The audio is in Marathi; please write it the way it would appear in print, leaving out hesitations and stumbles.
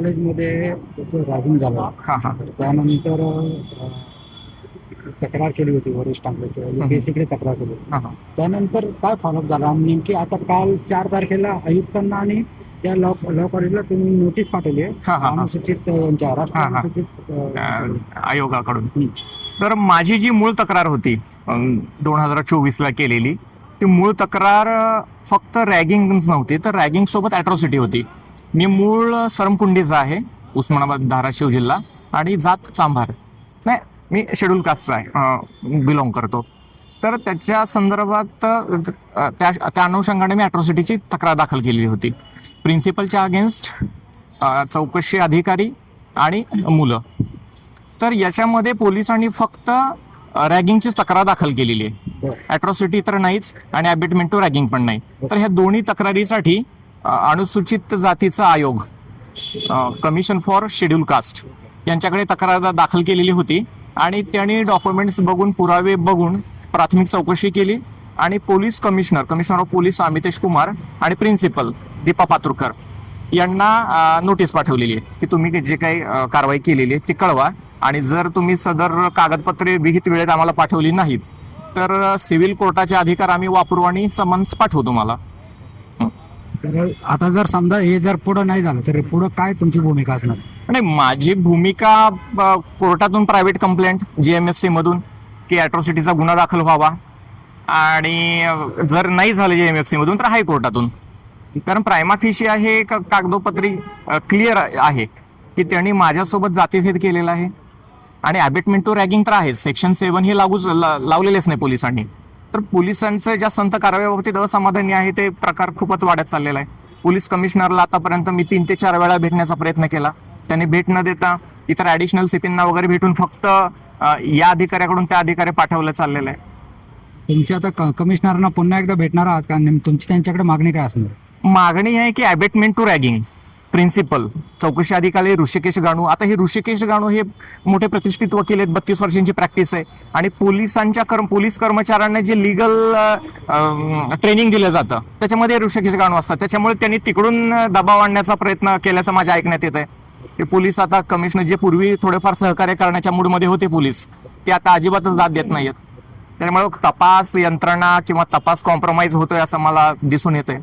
कॉलेजमध्ये त्याचं रॅगिंग झालं. हा हा. त्यानंतर तक्रार केली होती वरिष्ठांकडे किंवा UPSCकडे तक्रार केली होती. हा हा. त्यानंतर काय फॉलोअप झाला आणि नेमकी आता काल 4 तारखेला आयुक्तांना आणि त्या लॉ कॉलेजला तुम्ही नोटीस पाठवली आहे हा, हा, हा. अनुसूचित यांच्या राष्ट्रीय हा, हा. अनुसूचित आयोगाकडून. तर माझी जी मूळ तक्रार होती 2024ला केलेली, ती मूळ तक्रार फक्त रॅगिंग नव्हती, तर रॅगिंग सोबत ॲट्रॉसिटी होती. मी मूळ सरमकुंडीचा आहे, उस्मानाबाद धाराशिव जिल्हा, आणि जात चांभार. नाही, मी शेड्यूल कास्टचा आहे, बिलॉंग करतो. तर त्याच्या संदर्भात त्या अनुषंगाने मी ॲट्रॉसिटीची तक्रार दाखल केलेली होती प्रिन्सिपलच्या अगेन्स्ट, चौकशी अधिकारी आणि मुलं. तर याच्यामध्ये पोलिसांनी फक्त रॅगिंगचीच तक्रार दाखल केलेली आहे, ॲट्रॉसिटी तर नाहीच आणि ॲबेटमेंट टू रॅगिंग पण नाही. तर ह्या दोन्ही तक्रारीसाठी अनुसूचित जातीचा आयोग, कमिशन फॉर शेड्यूल कास्ट, यांच्याकडे तक्रार दाखल केलेली होती आणि त्यांनी डॉक्युमेंट्स बघून, पुरावे बघून प्राथमिक चौकशी केली आणि police commissioner of police Amitesh Kumar आणि प्रिन्सिपल दीपा पातुरकर यांना नोटीस पाठवलेली आहे की तुम्ही जे काही कारवाई केलेली आहे ती कळवा, आणि जर तुम्ही सदर कागदपत्रे विहित वेळेत आम्हाला पाठवली नाहीत तर सिव्हिल कोर्टाचे अधिकार आम्ही वापरू आणि समन्स पाठवू तुम्हाला. तर आता जर समजा हे जर पुढं नाही झालं तर पुढं काय तुमची भूमिका असणार? नाही, माझी भूमिका कोर्टातून प्रायव्हेट कंप्लेंट GMFC मधून की ॲट्रॉसिटीचा गुन्हा दाखल व्हावा, आणि जर नाही झालं GMFC मधून तर हायकोर्टातून. कारण प्रायमा फेशी आहे कागदोपत्री क्लिअर आहे की त्यांनी माझ्यासोबत जातीभेद केलेला आहे, आणि ॲबेटमेंट टू रॅगिंग तर आहे, सेक्शन 7 हे लावलेलेच नाही पोलिसांनी. तर पोलिसांचं ज्या संत कारवाईबाबतीत असमाधानी आहे ते प्रकार खूपच वाढत चाललेला आहे. पोलीस कमिशनरला आतापर्यंत मी 3 ते 4 वेळा भेटण्याचा प्रयत्न केला, त्यांनी भेट न देता इतर ॲडिशनल CPंना वगैरे भेटून फक्त या अधिकाऱ्याकडून त्या अधिकारी पाठवलं चाललेलं आहे. तुमची आता कमिशनरना पुन्हा एकदा भेटणार आहात का? तुमची त्यांच्याकडे मागणी काय असणार? मागणी आहे की ॲबेटमेंट टू रॅगिंग, प्रिन्सिपल, चौकशी अधिकारी ऋषिकेश गाणू. आता हे ऋषिकेश गाणू हे मोठे प्रतिष्ठित वकील आहेत, 32 वर्षांची प्रॅक्टिस आहे, आणि पोलीस कर्मचाऱ्यांना जे लिगल ट्रेनिंग दिलं जातं त्याच्यामध्ये ऋषिकेश गाणू असतात. त्याच्यामुळे त्यांनी तिकडून दबाव आणण्याचा प्रयत्न केल्याचं माझ्या ऐकण्यात येत आहे. ते पोलीस आता कमिशनर जे पूर्वी थोडेफार सहकार्य करण्याच्या मूडमध्ये होते पोलीस, ते आता अजिबातच दाद देत नाहीयेत. त्यामुळे तपास यंत्रणा किंवा तपास कॉम्प्रोमाइज होतोय असं मला दिसून येतंय.